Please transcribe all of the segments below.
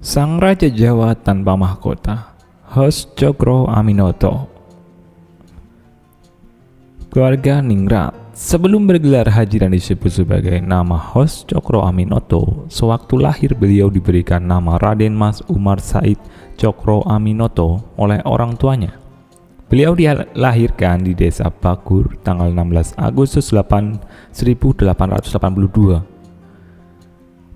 Sang Raja Jawa tanpa mahkota, host Cokro Aminoto. Keluarga Ningrat. Sebelum bergelar haji dan disebut sebagai nama host Cokro Aminoto, sewaktu lahir beliau diberikan nama Raden Mas Umar Said Cokro Aminoto oleh orang tuanya. Beliau dilahirkan di desa Bagur tanggal 16 Agustus 1882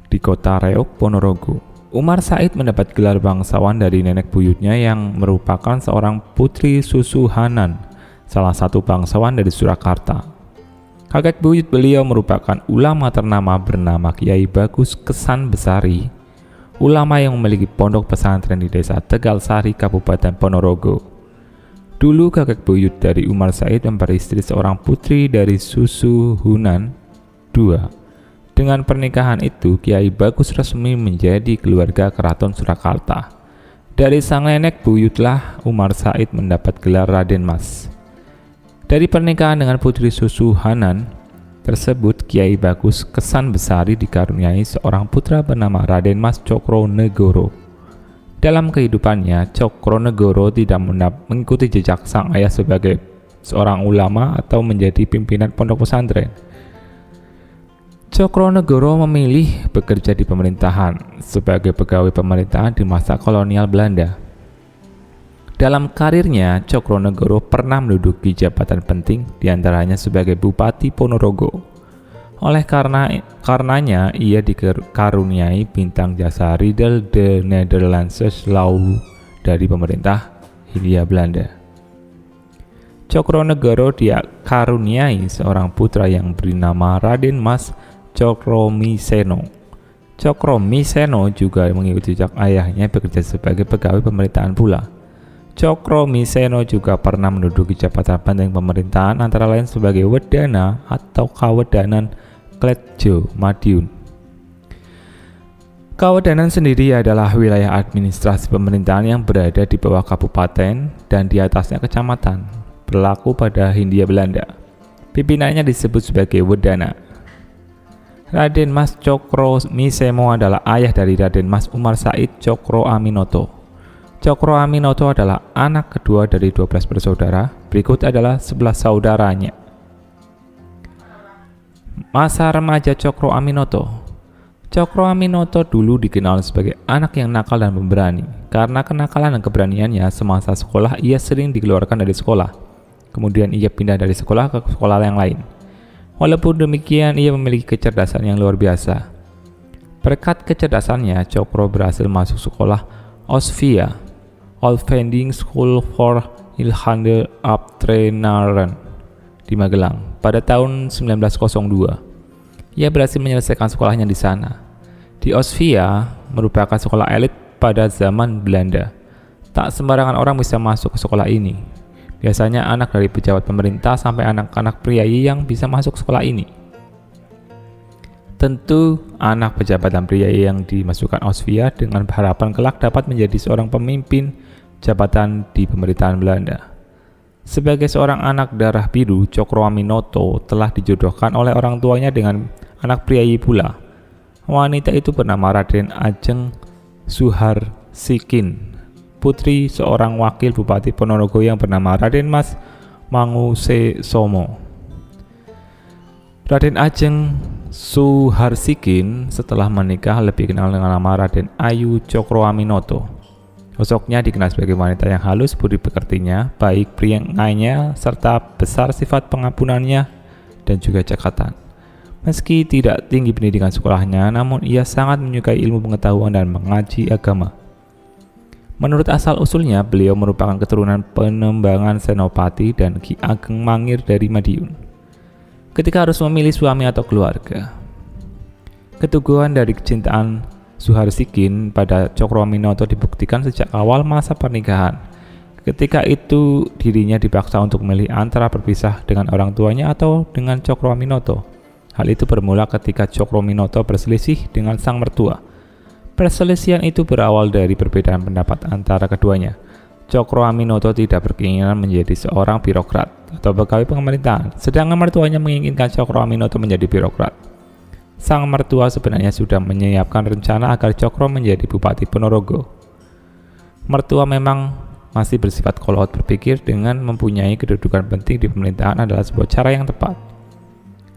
di kota Reog, Ponorogo. Umar Said mendapat gelar bangsawan dari nenek buyutnya yang merupakan seorang putri Susuhanan, salah satu bangsawan dari Surakarta. Kakek buyut beliau merupakan ulama ternama bernama Kiai Bagus Kesan Besari, ulama yang memiliki pondok pesantren di desa Tegalsari, Kabupaten Ponorogo. Dulu kakek buyut dari Umar Said memperistri seorang putri dari Susuhunan II. Dengan pernikahan itu, Kiai Bagus resmi menjadi keluarga keraton Surakarta. Dari sang nenek buyutlah Umar Said mendapat gelar Raden Mas. Dari pernikahan dengan putri Susuhanan tersebut, Kiai Bagus Kesan Besari dikaruniai seorang putra bernama Raden Mas Cokronegoro. Dalam kehidupannya, Cokronegoro tidak mengikuti jejak sang ayah sebagai seorang ulama atau menjadi pimpinan pondok pesantren. Cokronegoro memilih bekerja di pemerintahan sebagai pegawai pemerintahan di masa kolonial Belanda. Dalam karirnya, Cokronegoro pernah menduduki jabatan penting, diantaranya sebagai Bupati Ponorogo. Oleh karenanya, ia dikaruniai bintang jasa Riddle de Nederlandse Lauw dari pemerintah Hindia Belanda. Cokronegoro dikaruniai seorang putra yang bernama Raden Mas Cokromiseno. Cokromiseno juga mengikuti jejak ayahnya bekerja sebagai pegawai pemerintahan pula. Cokromiseno juga pernah menduduki jabatan penting pemerintahan antara lain sebagai Wedana atau Kawedanan Kletjo Madiun. Kawedanan sendiri adalah wilayah administrasi pemerintahan yang berada di bawah kabupaten dan di atasnya kecamatan, berlaku pada Hindia Belanda. Pimpinannya disebut sebagai Wedana. Raden Mas Cokromiseno adalah ayah dari Raden Mas Umar Said Cokro Aminoto. Cokro Aminoto adalah anak kedua dari 12 bersaudara. Berikut adalah 11 saudaranya. Masa remaja Cokro Aminoto. Cokro Aminoto dulu dikenal sebagai anak yang nakal dan pemberani. Karena kenakalan dan keberaniannya, semasa sekolah ia sering dikeluarkan dari sekolah. Kemudian ia pindah dari sekolah ke sekolah yang lain. Walaupun demikian, ia memiliki kecerdasan yang luar biasa. Berkat kecerdasannya, Cokro berhasil masuk sekolah Osvia, Olfending School for Ilhande Abtrenaren di Magelang pada tahun 1902. Ia berhasil menyelesaikan sekolahnya di sana. Di Osvia merupakan sekolah elit pada zaman Belanda. Tak sembarangan orang bisa masuk ke sekolah ini. Biasanya anak dari pejabat pemerintah sampai anak-anak priayi yang bisa masuk sekolah ini. Tentu anak pejabat dan priayi yang dimasukkan Osvia dengan harapan kelak dapat menjadi seorang pemimpin jabatan di pemerintahan Belanda. Sebagai seorang anak darah biru, Cokro Aminoto telah dijodohkan oleh orang tuanya dengan anak priayi pula. Wanita itu bernama Raden Ajeng Suharsikin, putri seorang wakil Bupati Ponorogo yang bernama Raden Mas Mangusesomo. Raden Ajeng Suharsikin setelah menikah lebih kenal dengan nama Raden Ayu Cokro Aminoto. Sosoknya dikenal sebagai wanita yang halus budi pekertinya, baik perangai, serta besar sifat pengampunannya dan juga cekatan. Meski tidak tinggi pendidikan sekolahnya, namun ia sangat menyukai ilmu pengetahuan dan mengaji agama. Menurut asal-usulnya, beliau merupakan keturunan Penembangan Senopati dan Ki Ageng Mangir dari Madiun. Ketika harus memilih suami atau keluarga, keteguhan dari kecintaan Suharsikin pada Cokro Aminoto dibuktikan sejak awal masa pernikahan. Ketika itu dirinya dipaksa untuk memilih antara berpisah dengan orang tuanya atau dengan Cokro Aminoto. Hal itu bermula ketika Cokro Aminoto berselisih dengan sang mertua. Perselisihan itu berawal dari perbedaan pendapat antara keduanya. Cokro Aminoto tidak berkeinginan menjadi seorang birokrat atau pegawai pemerintahan, sedangkan mertuanya menginginkan Cokro Aminoto menjadi birokrat. Sang mertua sebenarnya sudah menyiapkan rencana agar Cokro menjadi Bupati Ponorogo. Mertua memang masih bersifat kolot, berpikir dengan mempunyai kedudukan penting di pemerintahan adalah sebuah cara yang tepat.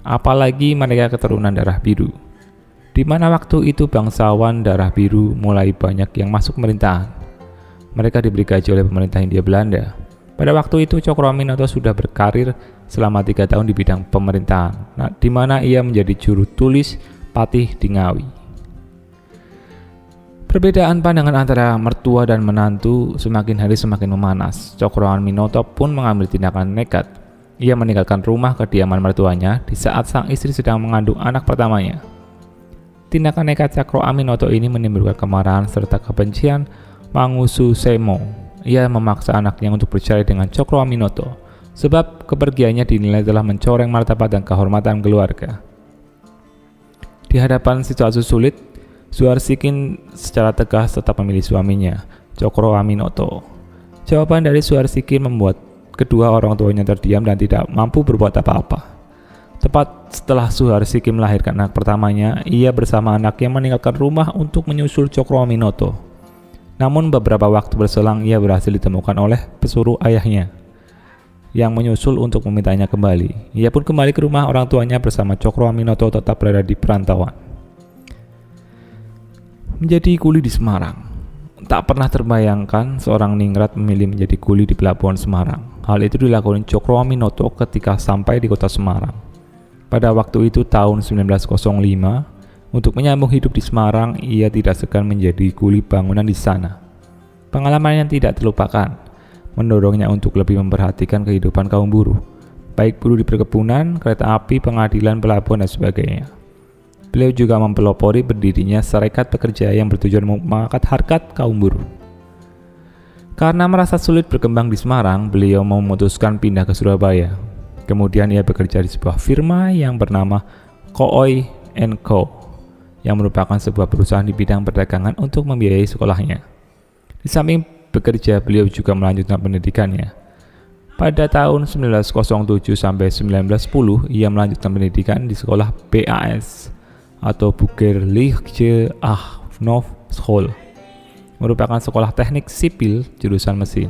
Apalagi mereka keturunan darah biru, di mana waktu itu bangsawan darah biru mulai banyak yang masuk pemerintahan. Mereka diberi gaji oleh pemerintah Hindia Belanda. Pada waktu itu Cokroaminoto sudah berkarir selama 3 tahun di bidang pemerintahan, di mana ia menjadi juru tulis Patih di Ngawi. Perbedaan pandangan antara mertua dan menantu semakin hari semakin memanas. Cokroaminoto pun mengambil tindakan nekat. Ia meninggalkan rumah kediaman mertuanya di saat sang istri sedang mengandung anak pertamanya. Tindakan nekat Cokroaminoto ini menimbulkan kemarahan serta kebencian Mangusu Semo. Ia memaksa anaknya untuk bercerai dengan Cokroaminoto, sebab kepergiannya dinilai telah mencoreng martabat dan kehormatan keluarga. Di hadapan situasi sulit, Suharsikin secara tegas tetap memilih suaminya, Cokroaminoto. Jawaban dari Suharsikin membuat kedua orang tuanya terdiam dan tidak mampu berbuat apa-apa. Tepat setelah Suharsikin melahirkan anak pertamanya, ia bersama anaknya meninggalkan rumah untuk menyusul Cokroaminoto. Namun beberapa waktu berselang ia berhasil ditemukan oleh pesuruh ayahnya yang menyusul untuk memintanya kembali. Ia pun kembali ke rumah orang tuanya bersama Cokroaminoto tetap berada di perantauan. Menjadi kuli di Semarang. Tak pernah terbayangkan seorang ningrat memilih menjadi kuli di pelabuhan Semarang. Hal itu dilakukan Cokroaminoto ketika sampai di kota Semarang. Pada waktu itu tahun 1905, untuk menyambung hidup di Semarang, ia tidak segan menjadi kuli bangunan di sana. Pengalaman yang tidak terlupakan mendorongnya untuk lebih memperhatikan kehidupan kaum buruh, baik buruh di perkebunan, kereta api, pengadilan, pelabuhan, dan sebagainya. Beliau juga mempelopori berdirinya Sarekat Pekerja yang bertujuan mengangkat harkat kaum buruh. Karena merasa sulit berkembang di Semarang, beliau memutuskan pindah ke Surabaya. Kemudian ia bekerja di sebuah firma yang bernama Kooi & Co., yang merupakan sebuah perusahaan di bidang perdagangan untuk membiayai sekolahnya. Di samping bekerja, beliau juga melanjutkan pendidikannya. Pada tahun 1907 sampai 1910, ia melanjutkan pendidikan di sekolah BAS atau Burgerlijke School, merupakan sekolah teknik sipil jurusan mesin.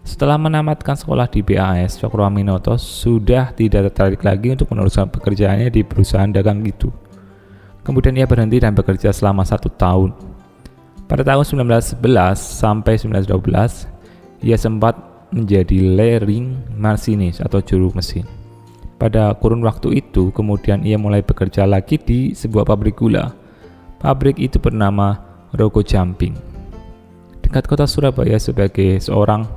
Setelah menamatkan sekolah di BAS, Cokroaminoto sudah tidak tertarik lagi untuk meneruskan pekerjaannya di perusahaan dagang itu. Kemudian ia berhenti dan bekerja selama 1 tahun. Pada tahun 1911 sampai 1912, ia sempat menjadi learning machinist atau juru mesin. Pada kurun waktu itu, kemudian ia mulai bekerja lagi di sebuah pabrik gula. Pabrik itu bernama Rogo Jamping, dekat kota Surabaya, sebagai seorang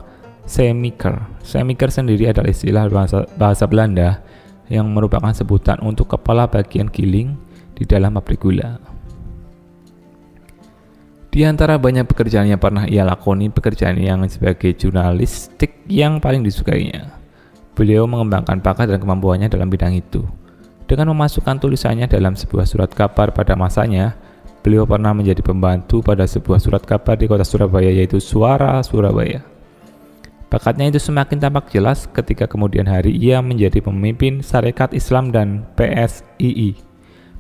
semiker. Semiker sendiri adalah istilah bahasa Belanda yang merupakan sebutan untuk kepala bagian giling di dalam pabrik gula. Di antara banyak pekerjaan yang pernah ia lakoni, pekerjaan yang sebagai jurnalistik yang paling disukainya. Beliau mengembangkan bakat dan kemampuannya dalam bidang itu. Dengan memasukkan tulisannya dalam sebuah surat kabar pada masanya, beliau pernah menjadi pembantu pada sebuah surat kabar di kota Surabaya, yaitu Suara Surabaya. Bakatnya itu semakin tampak jelas ketika kemudian hari ia menjadi pemimpin Sarekat Islam dan PSII,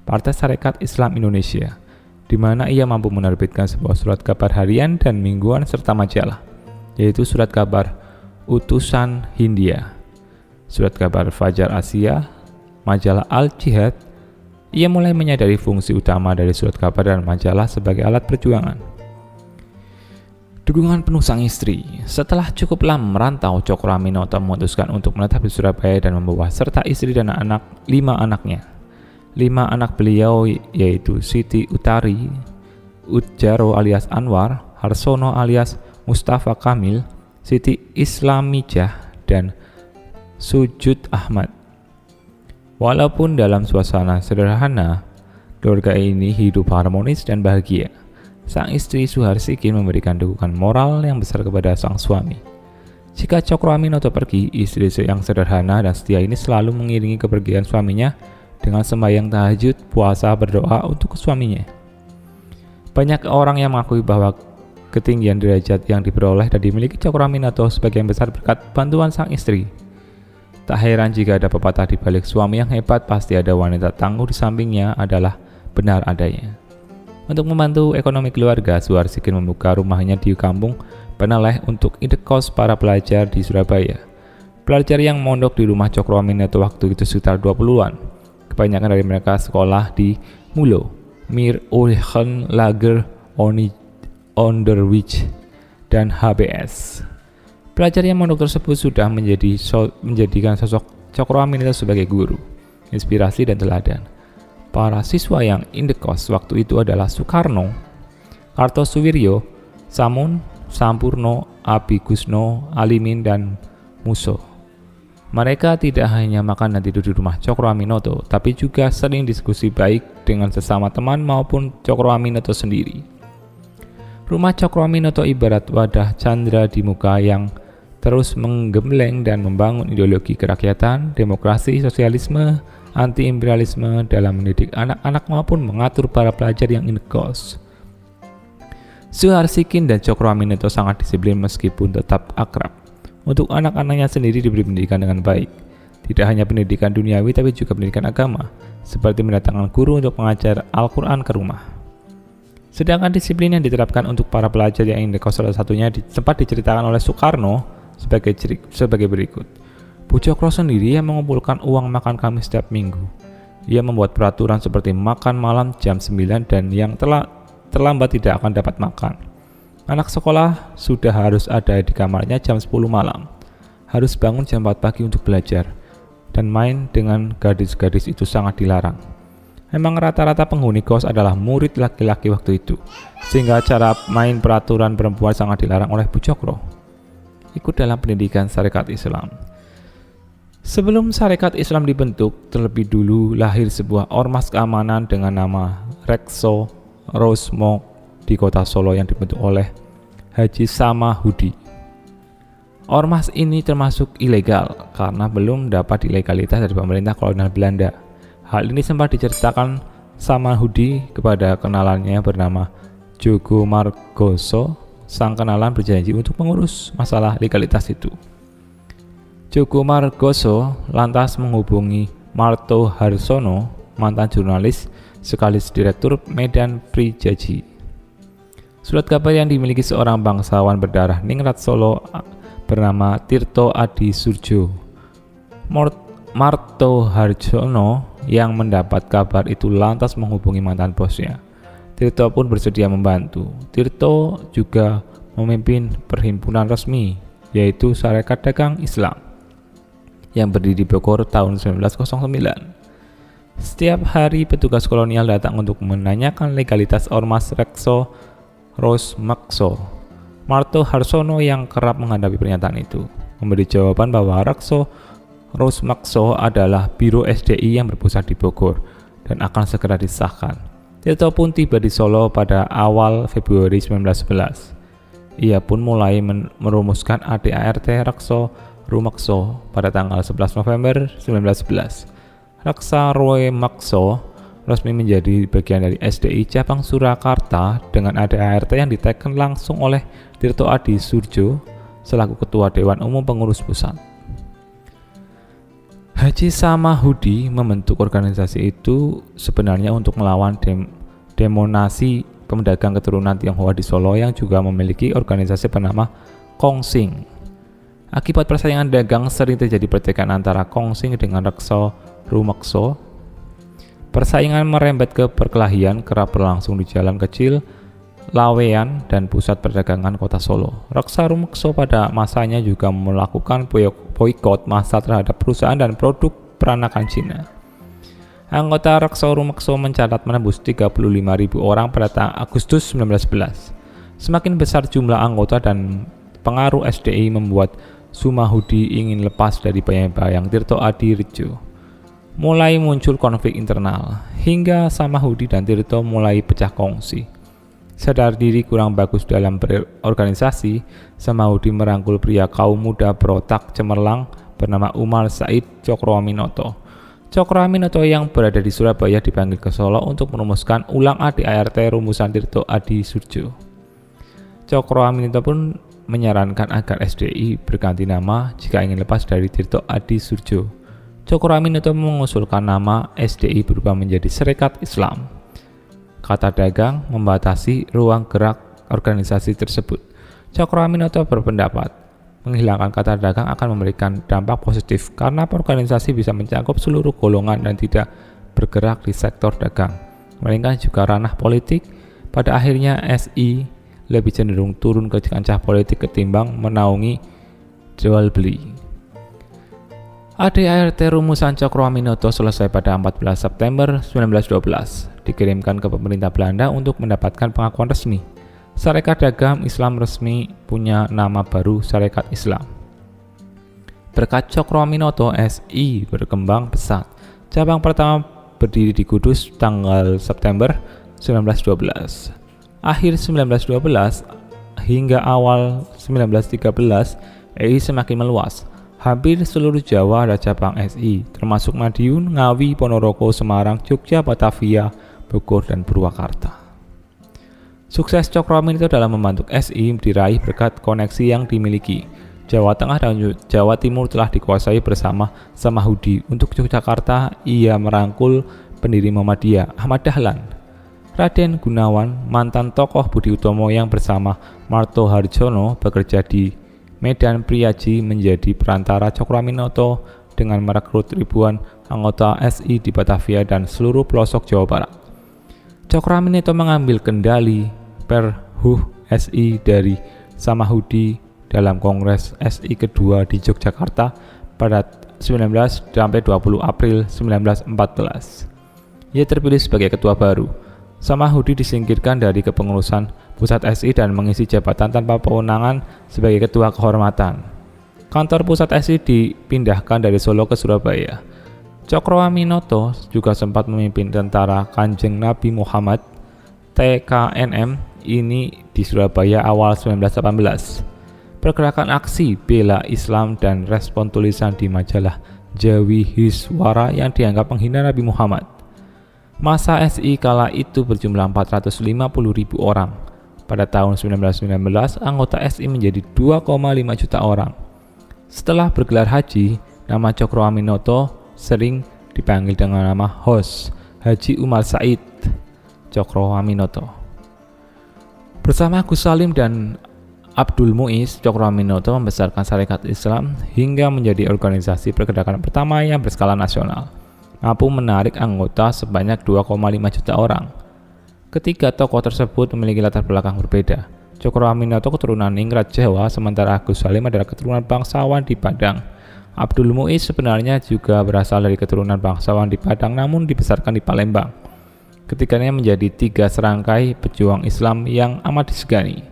Partai Sarekat Islam Indonesia, di mana ia mampu menerbitkan sebuah surat kabar harian dan mingguan serta majalah, yaitu surat kabar Utusan Hindia, surat kabar Fajar Asia, majalah Al-Jihad. Ia mulai menyadari fungsi utama dari surat kabar dan majalah sebagai alat perjuangan. Dukungan penuh sang istri. Setelah cukup lama merantau, Cokroaminoto memutuskan untuk menetap di Surabaya dan membawa serta istri dan 5 anaknya. 5 anak beliau yaitu Siti Utari, Utjaro alias Anwar, Harsono alias Mustafa Kamil, Siti Islamijah, dan Sujud Ahmad. Walaupun dalam suasana sederhana, keluarga ini hidup harmonis dan bahagia. Sang istri Suharsikin memberikan dukungan moral yang besar kepada sang suami. Jika Cokroaminoto pergi, istri yang sederhana dan setia ini selalu mengiringi kepergian suaminya dengan sembahyang tahajud, puasa, berdoa untuk suaminya. Banyak orang yang mengakui bahwa ketinggian derajat yang diperoleh dan dimiliki Cokroaminoto sebagian besar berkat bantuan sang istri. Tak heran jika ada pepatah di balik suami yang hebat pasti ada wanita tangguh di sampingnya adalah benar adanya. Untuk membantu ekonomi keluarga, Suharsikin membuka rumahnya di kampung Peneleh untuk indekos para pelajar di Surabaya. Pelajar yang mondok di rumah Cokroaminoto waktu itu sekitar 20-an. Kebanyakan dari mereka sekolah di Mulo, Mir Oehen Lager Onderwijs, dan HBS. Pelajar yang mondok tersebut sudah menjadikan sosok Cokroaminoto sebagai guru, inspirasi dan teladan. Para siswa yang indekos waktu itu adalah Soekarno, Kartosuwiryo, Samun, Sampurno, Abigusno, Alimin, dan Muso. Mereka tidak hanya makan dan tidur di rumah Cokroaminoto, tapi juga sering diskusi baik dengan sesama teman maupun Cokroaminoto sendiri. Rumah Cokroaminoto ibarat wadah candra di muka yang terus menggembleng dan membangun ideologi kerakyatan, demokrasi, sosialisme, anti-imperialisme dalam mendidik anak-anak maupun mengatur para pelajar yang indekos. Suharsikin dan Cokroaminoto sangat disiplin meskipun tetap akrab. Untuk anak-anaknya sendiri diberi pendidikan dengan baik. Tidak hanya pendidikan duniawi tapi juga pendidikan agama, seperti mendatangkan guru untuk mengajar Al-Quran ke rumah. Sedangkan disiplin yang diterapkan untuk para pelajar yang indekos salah satunya sempat diceritakan oleh Soekarno sebagai berikut. Bu Cokro sendiri yang mengumpulkan uang makan kami setiap minggu. Ia membuat peraturan seperti makan malam jam 9 dan yang terlambat tidak akan dapat makan. Anak sekolah sudah harus ada di kamarnya jam 10 malam. Harus bangun jam 4 pagi untuk belajar. Dan main dengan gadis-gadis itu sangat dilarang. Memang rata-rata penghuni kos adalah murid laki-laki waktu itu. Sehingga cara main peraturan perempuan sangat dilarang oleh Bu Cokro. Ikut dalam pendidikan Sarekat Islam. Sebelum Sarekat Islam dibentuk, terlebih dulu lahir sebuah ormas keamanan dengan nama Rekso Rosmok di kota Solo yang dibentuk oleh Haji Samahudi. Ormas ini termasuk ilegal karena belum dapat legalitas dari pemerintah kolonial Belanda. Hal ini sempat diceritakan Samahudi kepada kenalannya bernama Jogo Margoso. Sang kenalan berjanji untuk mengurus masalah legalitas itu. Jogo Margoso lantas menghubungi Marto Harsono, mantan jurnalis sekaligus direktur Medan Prijaji. Surat kabar yang dimiliki seorang bangsawan berdarah ningrat Solo bernama Tirto Adi Surjo. Marto Harsono yang mendapat kabar itu lantas menghubungi mantan bosnya. Tirto pun bersedia membantu. Tirto juga memimpin perhimpunan resmi, yaitu Sarekat Dagang Islam, yang berdiri di Bogor tahun 1909. Setiap hari petugas kolonial datang untuk menanyakan legalitas ormas Rekso Rosmakso. Marto Harsono yang kerap menghadapi pernyataan itu memberi jawaban bahwa Rekso Rosmakso adalah Biro SDI yang berpusat di Bogor dan akan segera disahkan. Tirto pun tiba di Solo pada awal Februari 1911. Ia pun mulai merumuskan ADART Rekso Rumakso pada tanggal 11 November 1911. Reksa Roe Makso resmi menjadi bagian dari SDI Cabang Surakarta dengan ADART yang diteken langsung oleh Tirto Adi Surjo selaku Ketua Dewan Umum Pengurus Pusat. Haji Samahudi membentuk organisasi itu sebenarnya untuk melawan demonasi pedagang keturunan Tionghoa di Solo yang juga memiliki organisasi bernama Kongsing. Akibat persaingan dagang sering terjadi pertikaian antara Kongsing dengan Rekso Rumakso. Persaingan merembet ke perkelahian kerap berlangsung di jalan kecil, Lawean, dan pusat perdagangan kota Solo. Reksa Rumakso pada masanya juga melakukan boikot massal terhadap perusahaan dan produk peranakan Cina. Anggota Reksa Rumakso mencatat menembus 35.000 orang pada Agustus 1911. Semakin besar jumlah anggota dan pengaruh SDI membuat Sumahudi ingin lepas dari bayang-bayang Tirto Adi Surjo. Mulai muncul konflik internal, hingga Samahudi dan Tirto mulai pecah kongsi. Sadar diri kurang bagus dalam berorganisasi, Samahudi merangkul pria kaum muda berotak cemerlang bernama Umar Said Cokroaminoto. Cokroaminoto yang berada di Surabaya dipanggil ke Solo untuk merumuskan ulang ADART rumusan Tirto Adi Surjo. Cokroaminoto pun menyarankan agar SDI berganti nama jika ingin lepas dari Tirto Adi Surjo. Cokroaminoto mengusulkan nama SDI berubah menjadi Serikat Islam. Kata dagang membatasi ruang gerak organisasi tersebut. Cokroaminoto berpendapat, menghilangkan kata dagang akan memberikan dampak positif karena organisasi bisa mencakup seluruh golongan dan tidak bergerak di sektor dagang, melainkan juga ranah politik. Pada akhirnya SI lebih cenderung turun ke kancah politik ketimbang menaungi jual beli. ADART rumusan Cokroaminoto selesai pada 14 September 1912, dikirimkan ke pemerintah Belanda untuk mendapatkan pengakuan resmi. Sarekat Dagang Islam resmi punya nama baru Sarekat Islam. Berkat Cokroaminoto, SI berkembang pesat. Cabang pertama berdiri di Kudus tanggal September 1912. Akhir 1912 hingga awal 1913, SI semakin meluas. Hampir seluruh Jawa ada cabang SI, termasuk Madiun, Ngawi, Ponorogo, Semarang, Jogja, Batavia, Bogor, dan Purwakarta. Sukses Cokroaminoto dalam membentuk SI diraih berkat koneksi yang dimiliki. Jawa Tengah dan Jawa Timur telah dikuasai bersama Samahudi. Untuk Yogyakarta, ia merangkul pendiri Muhammadiyah, Ahmad Dahlan. Raden Gunawan, mantan tokoh Budi Utomo yang bersama Marto Harjono bekerja di Medan Priaji, menjadi perantara Cokroaminoto dengan merekrut ribuan anggota SI di Batavia dan seluruh pelosok Jawa Barat. Cokroaminoto mengambil kendali Perhuh SI dari Samahudi dalam Kongres SI kedua di Yogyakarta pada 19-20 April 1914. Ia terpilih sebagai ketua baru. Samahudi disingkirkan dari kepengurusan pusat SI dan mengisi jabatan tanpa kewenangan sebagai ketua kehormatan. Kantor pusat SI dipindahkan dari Solo ke Surabaya. Cokroaminoto juga sempat memimpin tentara Kanjeng Nabi Muhammad TKNM ini di Surabaya awal 1918. Pergerakan aksi bela Islam dan respon tulisan di majalah Jawi Hiswara yang dianggap menghina Nabi Muhammad. Masa SI kala itu berjumlah 450.000 orang. Pada tahun 1919, anggota SI menjadi 2,5 juta orang. Setelah bergelar haji, nama Cokroaminoto sering dipanggil dengan nama Hos, Haji Umar Said Cokroaminoto. Bersama Gus Salim dan Abdul Muiz, Cokroaminoto membesarkan Sarekat Islam hingga menjadi organisasi pergerakan pertama yang berskala nasional, mampu menarik anggota sebanyak 2,5 juta orang. Ketiga tokoh tersebut memiliki latar belakang berbeda. Cokroaminoto keturunan ningrat Jawa, sementara Gus Salim adalah keturunan bangsawan di Padang. Abdul Muiz sebenarnya juga berasal dari keturunan bangsawan di Padang namun dibesarkan di Palembang. Ketiganya menjadi tiga serangkai pejuang Islam yang amat disegani.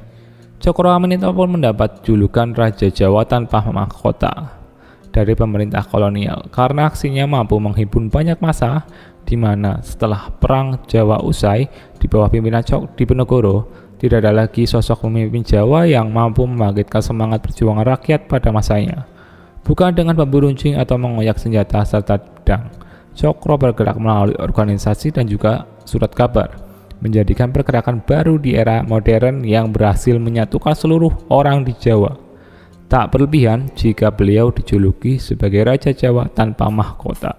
Cokroaminoto pun mendapat julukan Raja Jawa tanpa mahkota dari pemerintah kolonial karena aksinya mampu menghimpun banyak massa, di mana setelah Perang Jawa usai di bawah pimpinan Diponegoro, tidak ada lagi sosok pemimpin Jawa yang mampu membangkitkan semangat perjuangan rakyat pada masanya. Bukan dengan bambu runcing atau mengoyak senjata serta pedang, Cokro bergerak melalui organisasi dan juga surat kabar, menjadikan pergerakan baru di era modern yang berhasil menyatukan seluruh orang di Jawa. Tak berlebihan jika beliau dijuluki sebagai Raja Jawa tanpa mahkota.